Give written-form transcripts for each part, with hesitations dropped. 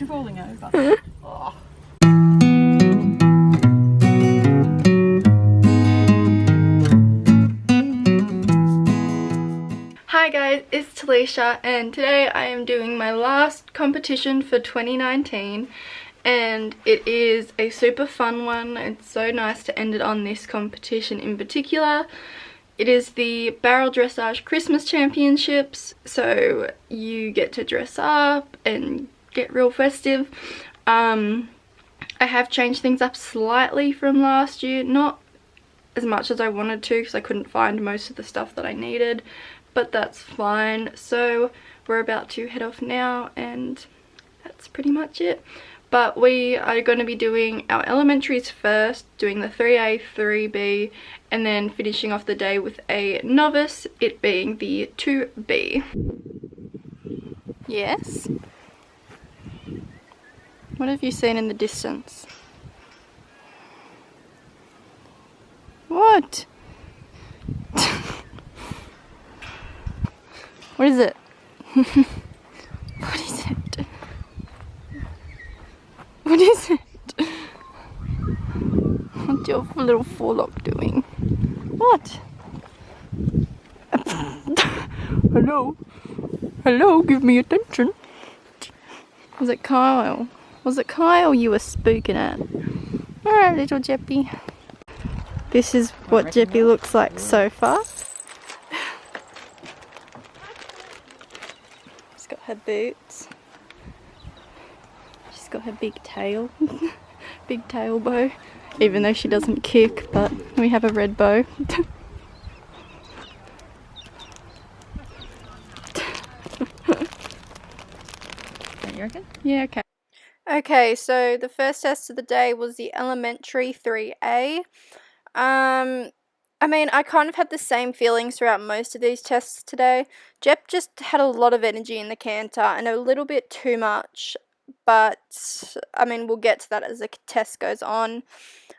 You're falling over. Oh. Hi guys, it's Talisha and today I am doing my last competition for 2019 and it is a super fun one. It's so nice to end it on this competition in particular. It is the Barrel Dressage Christmas Championships, so you get to dress up and get real festive. I have changed things up slightly from last year, not as much as I wanted to because I couldn't find most of the stuff that I needed, but that's fine. So we're about to head off now and that's pretty much it. But we are going to be doing our elementaries first, doing the 3A, 3B, and then finishing off the day with a novice, it being the 2B. Yes? What have you seen in the distance? What? What is it? What is it? What is it? What's your little forelock doing? What? Hello? Hello, give me attention. Was it Kyle? Was it Kyle you were spooking at? Alright, little Jeppy. This is what Jeppy looks like so far. She's got her boots. She's got her big tail. Big tail bow. Even though she doesn't kick, but we have a red bow. You reckon? Yeah, okay. Okay, so the first test of the day was the elementary 3A. I mean, I kind of had the same feelings throughout most of these tests today. Jep just had a lot of energy in the canter and a little bit too much, but I mean, we'll get to that as the test goes on.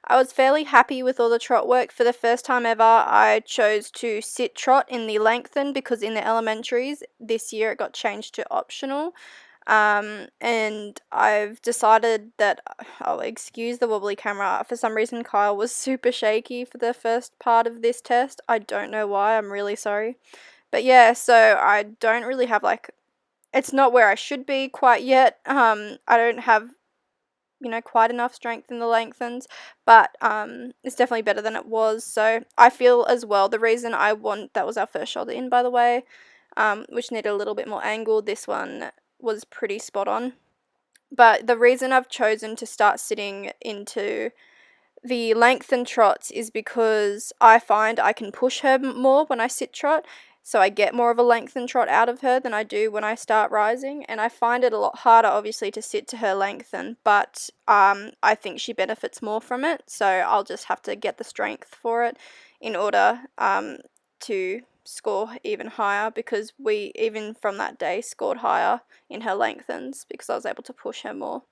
I was fairly happy with all the trot work. For the first time ever, I chose to sit trot in the lengthen because in the elementaries this year it got changed to optional. And I've decided that I'll excuse the wobbly camera. For some reason Kyle was super shaky for the first part of this test. I don't know why, I'm really sorry. But yeah, so I don't really have it's not where I should be quite yet. I don't have, quite enough strength in the lengthens, but it's definitely better than it was. So I feel as well, the reason that was our first shoulder in, by the way, which needed a little bit more angle. This one was pretty spot on. But the reason I've chosen to start sitting into the lengthen trots is because I find I can push her more when I sit trot. So I get more of a lengthen trot out of her than I do when I start rising. And I find it a lot harder, obviously, to sit to her lengthen. But I think she benefits more from it. So I'll just have to get the strength for it in order to score even higher, because we, even from that day, scored higher in her lengthens because I was able to push her more.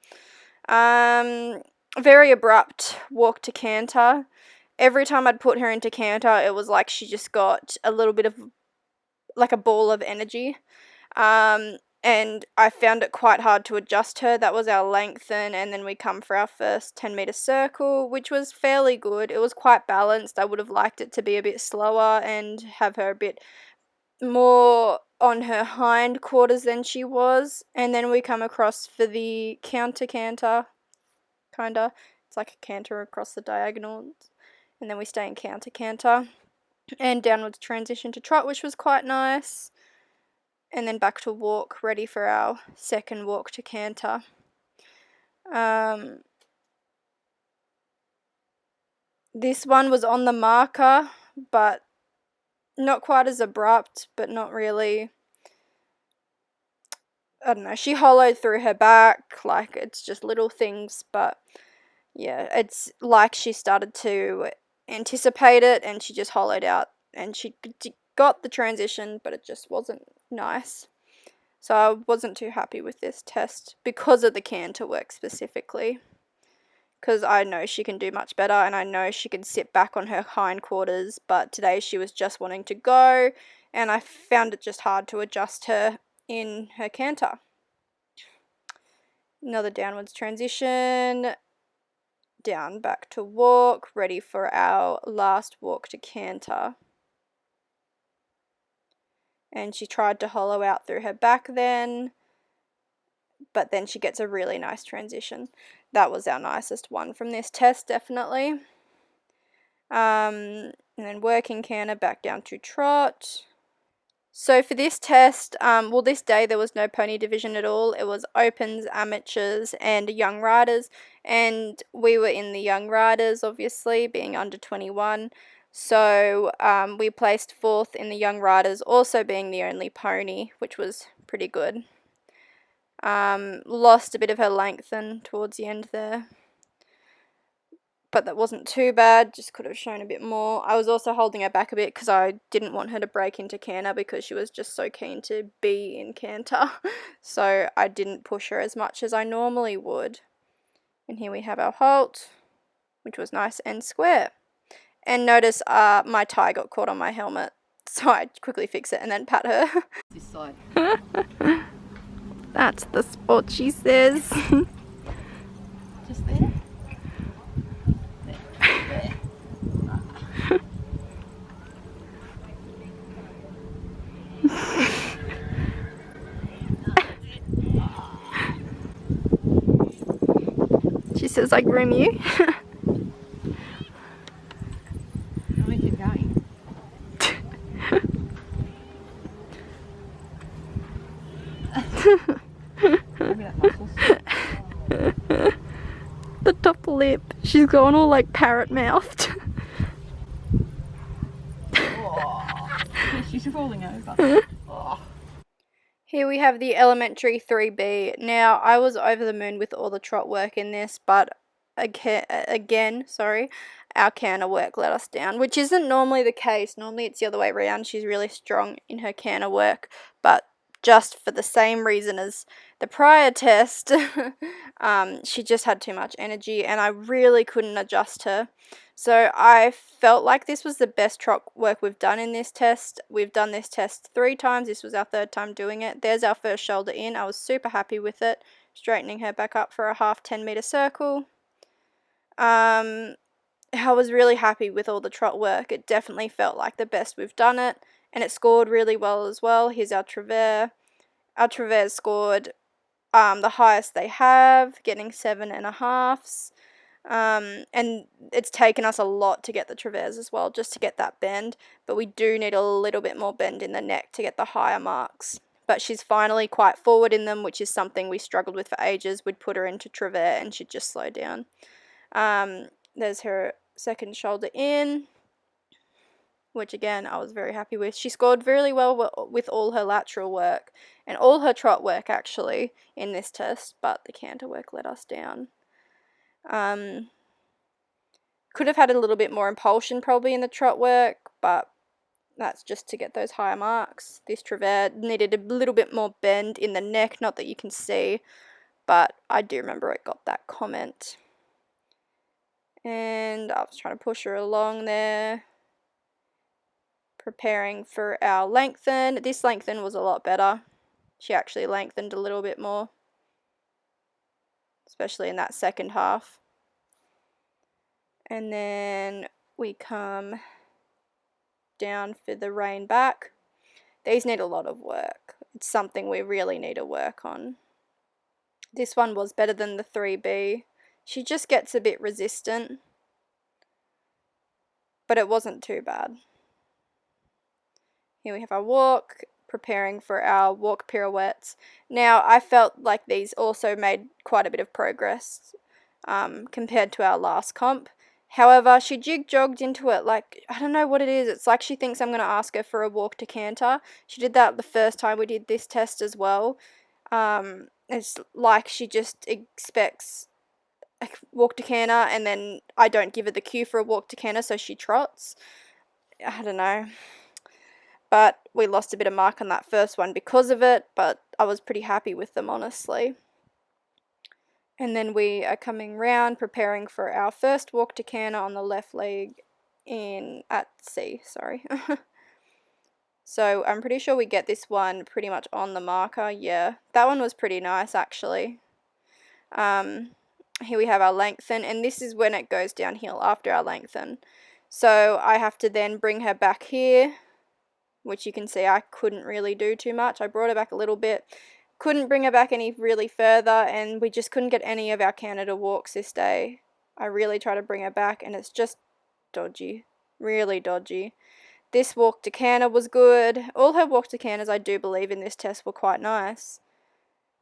Very abrupt walk to canter. Every time I'd put her into canter, it was like she just got a little bit of like a ball of energy. And I found it quite hard to adjust her. That was our lengthen, and then we come for our first 10-meter circle, which was fairly good. It was quite balanced. I would have liked it to be a bit slower and have her a bit more on her hind quarters than she was. And then we come across for the counter canter, kinda. It's like a canter across the diagonals, and then we stay in counter canter and downwards transition to trot, which was quite nice. And then back to walk, ready for our second walk to canter. This one was on the marker, but not quite as abrupt, but not really. I don't know, she hollowed through her back, like it's just little things, but yeah, it's like she started to anticipate it and she just hollowed out and she got the transition, but it just wasn't nice. So I wasn't too happy with this test because of the canter work specifically, because I know she can do much better and I know she can sit back on her hindquarters, but today she was just wanting to go and I found it just hard to adjust her in her canter. Another downwards transition, down back to walk, ready for our last walk to canter. And she tried to hollow out through her back then, but then she gets a really nice transition. That was our nicest one from this test, definitely. And then working canter back down to trot. So for this test, well, this day there was no pony division at all. It was opens, amateurs, and young riders. And we were in the young riders, obviously, being under 21. So we placed 4th in the young riders, also being the only pony, which was pretty good. Lost a bit of her lengthen towards the end there, but that wasn't too bad, just could have shown a bit more. I was also holding her back a bit because I didn't want her to break into canter because she was just so keen to be in canter. So I didn't push her as much as I normally would. And here we have our halt, which was nice and square. And notice my tie got caught on my helmet, so I quickly fix it and then pat her. This side. That's the spot, she says. Just there. She says I groom you. Let me keep going. Maybe that muscles. The top lip. She's gone all like parrot mouthed. Oh, she's falling over. Oh. Here we have the elementary 3B. Now, I was over the moon with all the trot work in this, but again, our canter work let us down, which isn't normally the case. Normally it's the other way around. She's really strong in her canter work, but just for the same reason as the prior test, she just had too much energy and I really couldn't adjust her. So I felt like this was the best trot work we've done in this test. We've done this test 3 times. This was our 3rd time doing it. There's our first shoulder in. I was super happy with it. Straightening her back up for a half 10-meter circle. I was really happy with all the trot work. It definitely felt like the best we've done it. And it scored really well as well. Here's our Travers. Our Travers scored the highest they have, getting 7.5s. And it's taken us a lot to get the Travers as well, just to get that bend, but we do need a little bit more bend in the neck to get the higher marks. But she's finally quite forward in them, which is something we struggled with for ages. We'd put her into Travers and she'd just slow down. There's her second shoulder in, which again I was very happy with. She scored really well with all her lateral work and all her trot work actually in this test, but the canter work let us down. Could have had a little bit more impulsion probably in the trot work, but that's just to get those higher marks. This Travers needed a little bit more bend in the neck, not that you can see, but I do remember it got that comment. And I was trying to push her along there, preparing for our lengthen. This lengthen was a lot better. She actually lengthened a little bit more, especially in that second half. And then we come down for the rein back. These need a lot of work. It's something we really need to work on. This one was better than the 3B. She just gets a bit resistant, but it wasn't too bad. Here we have our walk, preparing for our walk pirouettes. Now, I felt like these also made quite a bit of progress compared to our last comp. However, she jig-jogged into it like, I don't know what it is. It's like she thinks I'm going to ask her for a walk to canter. She did that the first time we did this test as well. It's like she just expects a walk to canter and then I don't give her the cue for a walk to canter, so she trots. I don't know. But we lost a bit of mark on that first one because of it, but I was pretty happy with them, honestly. And then we are coming round, preparing for our first walk to canter on the left leg at C, sorry. So I'm pretty sure we get this one pretty much on the marker, yeah. That one was pretty nice, actually. Here we have our lengthen, and this is when it goes downhill after our lengthen. So I have to then bring her back here, which you can see I couldn't really do too much. I brought her back a little bit, couldn't bring her back any really further, and we just couldn't get any of our Canada walks this day. I really try to bring her back, and it's just dodgy, really dodgy. This walk to canter was good. All her walk to canters, I do believe, in this test were quite nice.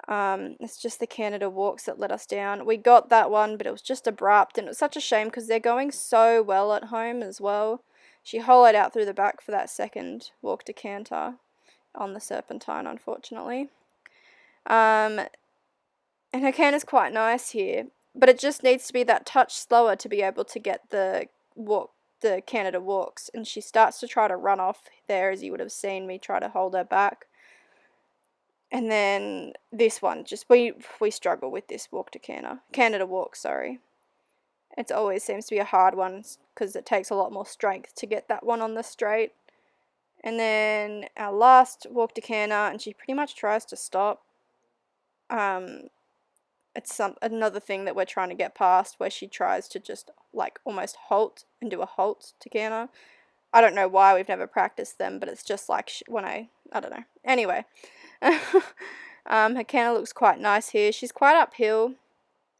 It's just the Canada walks that let us down. We got that one, but it was just abrupt, and it was such a shame because they're going so well at home as well. She hollowed out through the back for that second walk to canter on the Serpentine, unfortunately. And her canter's quite nice here, but it just needs to be that touch slower to be able to get the Canada walks, and she starts to try to run off there, as you would have seen me try to hold her back. And then this one, just we struggle with this walk to Canada walk, sorry. It always seems to be a hard one because it takes a lot more strength to get that one on the straight. And then our last walk to canter, and she pretty much tries to stop. It's another thing that we're trying to get past, where she tries to just like almost halt and do a halt to canter. I don't know why, we've never practiced them, but it's just like when I don't know. Anyway, her canter looks quite nice here. She's quite uphill.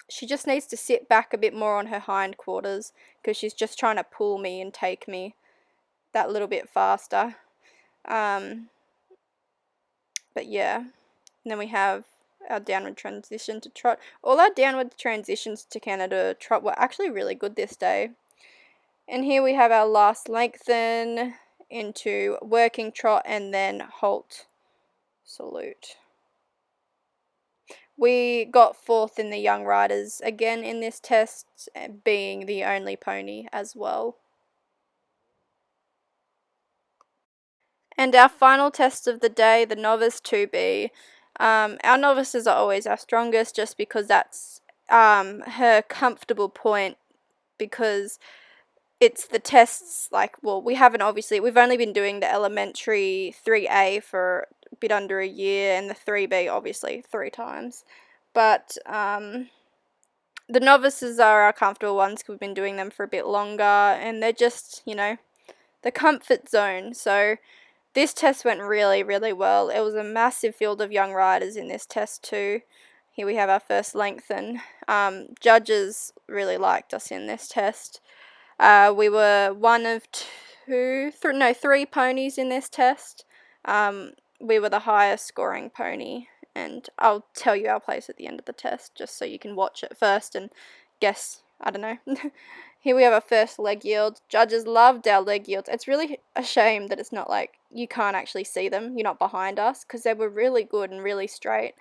She just needs to sit back a bit more on her hind quarters because she's just trying to pull me and take me that little bit faster. But yeah, and then we have our downward transition to trot. All our downward transitions to Canada trot were actually really good this day. And here we have our last lengthen into working trot and then halt salute. We got 4th in the young riders again in this test, being the only pony as well. And our final test of the day, the novice 2B. Our novices are always our strongest just because that's her comfortable point, because it's the tests, like, well, we've only been doing the elementary 3A for a bit under a year, and the 3B obviously 3 times. But the novices are our comfortable ones because we've been doing them for a bit longer, and they're just, the comfort zone. So this test went really, really well. It was a massive field of young riders in this test too. Here we have our first lengthen. Judges really liked us in this test. We were one of 3 ponies in this test. We were the highest scoring pony, and I'll tell you our place at the end of the test just so you can watch it first and guess, I don't know. Here we have our first leg yield. Judges loved our leg yields. It's really a shame that it's not like you can't actually see them. You're not behind us, because they were really good and really straight.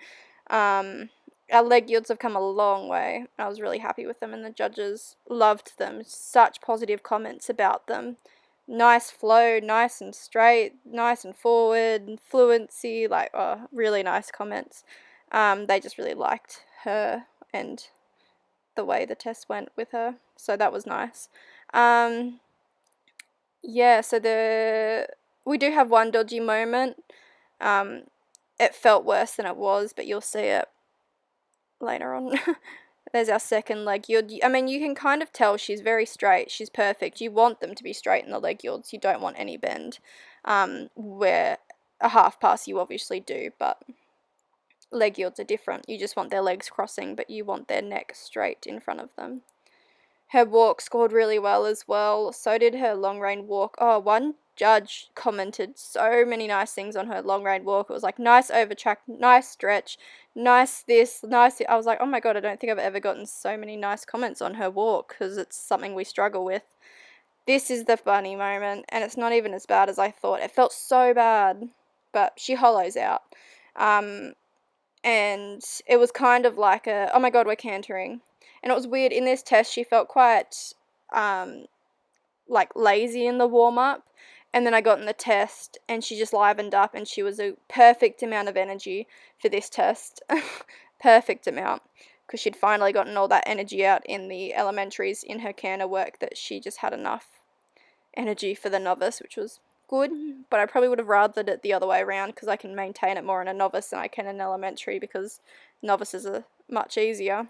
Our leg yields have come a long way. I was really happy with them, and the judges loved them. Such positive comments about them. Nice flow, nice and straight, nice and forward, fluency, really nice comments. They just really liked her and the way the test went with her, so that was nice. Yeah, so we do have one dodgy moment. It felt worse than it was, but you'll see it later on. There's our second leg yield. I mean, you can kind of tell she's very straight. She's perfect. You want them to be straight in the leg yields. You don't want any bend. Where a half pass you obviously do, but leg yields are different. You just want their legs crossing, but you want their neck straight in front of them. Her walk scored really well as well. So did her long rein walk. Oh, one judge commented so many nice things on her long rein walk. It was like, nice overtrack, nice stretch, nice this, nice. I was like, oh my god, I don't think I've ever gotten so many nice comments on her walk, because it's something we struggle with. This is the funny moment, and it's not even as bad as I thought. It felt so bad, but she hollows out. And it was kind of like oh my god, we're cantering. And it was weird, in this test she felt quite lazy in the warm-up, and then I got in the test and she just livened up, and she was a perfect amount of energy for this test. Perfect amount, because she'd finally gotten all that energy out in the elementaries in her canter work, that she just had enough energy for the novice, which was good. But I probably would have rathered it the other way around, because I can maintain it more in a novice than I can in elementary, because novices are much easier.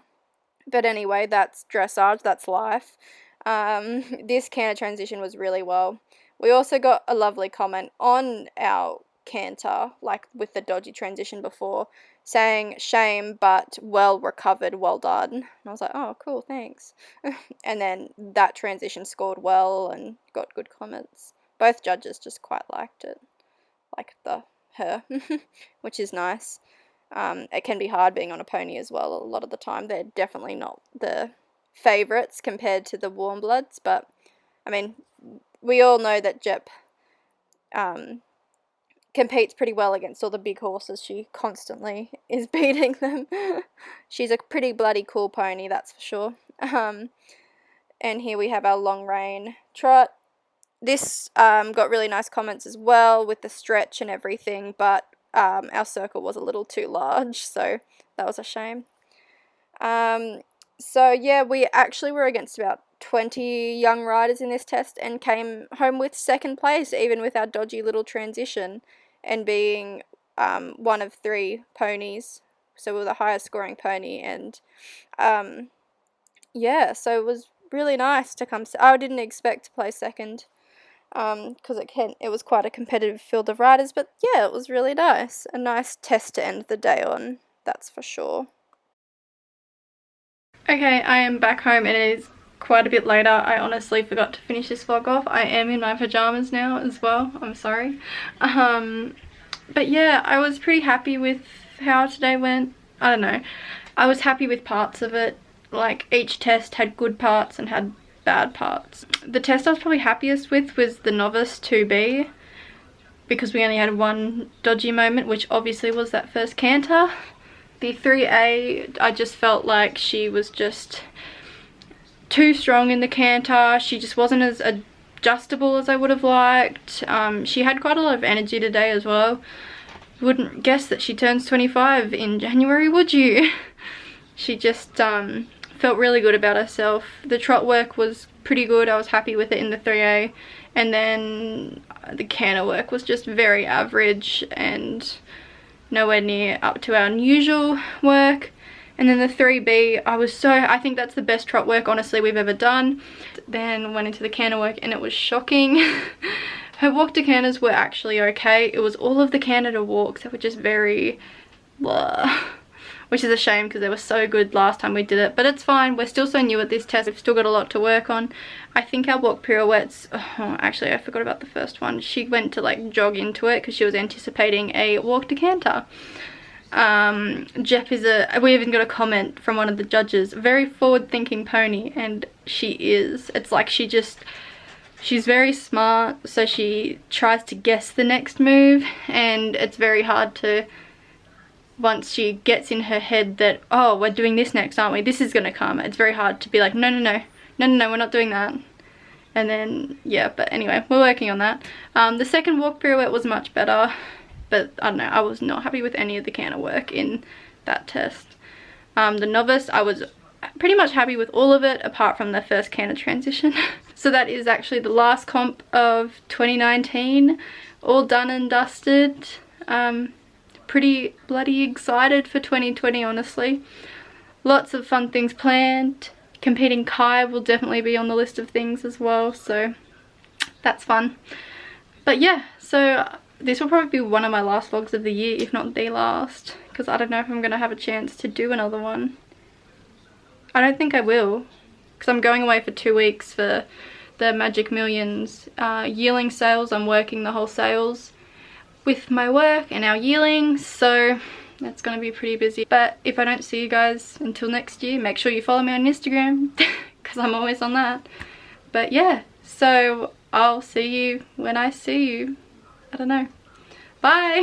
But anyway, that's dressage, that's life. This canter transition was really well. We also got a lovely comment on our canter, like with the dodgy transition before, saying shame but well recovered, well done. And I was like, oh cool, thanks. And then that transition scored well and got good comments. Both judges just quite liked it, like her, which is nice. It can be hard being on a pony as well a lot of the time. They're definitely not the favourites compared to the warm bloods, but I mean, we all know that Jep competes pretty well against all the big horses. She constantly is beating them. She's a pretty bloody cool pony, that's for sure. And here we have our long rein Trot. This got really nice comments as well with the stretch and everything, but our circle was a little too large, so that was a shame. So yeah, we actually were against about 20 young riders in this test and came home with second place, even with our dodgy little transition and being one of 3 ponies. So we were the highest scoring pony, and yeah, so it was really nice to come. I didn't expect to play second, because it was quite a competitive field of riders, but yeah, it was really nice. A nice test to end the day on, that's for sure. Okay, I am back home and it is quite a bit later. I honestly forgot to finish this vlog off. I am in my pajamas now as well, I'm sorry. But yeah, I was pretty happy with how today went. I don't know, I was happy with parts of it. Like, each test had good parts and had bad parts. The test I was probably happiest with was the Novice 2B, because we only had one dodgy moment, which obviously was that first canter. The 3A, I just felt like she was just too strong in the canter. She just wasn't as adjustable as I would have liked. She had quite a lot of energy today as well. You wouldn't guess that she turns 25 in January, would you? She just felt really good about herself. The trot work was pretty good. I was happy with it in the 3A. And then the canter work was just very average and nowhere near up to our usual work. And then the 3B, I think that's the best trot work honestly we've ever done. Then went into the canter work and it was shocking. Her walk to canters were actually okay. It was all of the canter to walks that were just very blah, which is a shame because they were so good last time we did it, but it's fine. We're still so new at this test. We've still got a lot to work on. I think our walk pirouettes, oh, actually I forgot about the first one. She went to like jog into it because she was anticipating a walk to canter. Jep we even got a comment from one of the judges, very forward thinking pony, and she is. It's like she's very smart, so she tries to guess the next move, and it's very hard to, once she gets in her head that, oh, we're doing this next, aren't we? This is going to come. It's very hard to be like, no, we're not doing that. And then, yeah, but anyway, we're working on that. The second walk pirouette was much better, but I don't know, I was not happy with any of the canter work in that test. The Novice, I was pretty much happy with all of it, apart from the first canter transition. So that is actually the last comp of 2019, all done and dusted. Pretty bloody excited for 2020, honestly. Lots of fun things planned. Competing Kai will definitely be on the list of things as well, so that's fun. But yeah, so this will probably be one of my last vlogs of the year, if not the last, because I don't know if I'm going to have a chance to do another one. I don't think I will, because I'm going away for 2 weeks for the Magic Millions yearling sales. I'm working the whole sales with my work and our yearlings, so that's going to be pretty busy. But if I don't see you guys until next year, make sure you follow me on Instagram because I'm always on that. But yeah, so I'll see you when I see you. I don't know. Bye!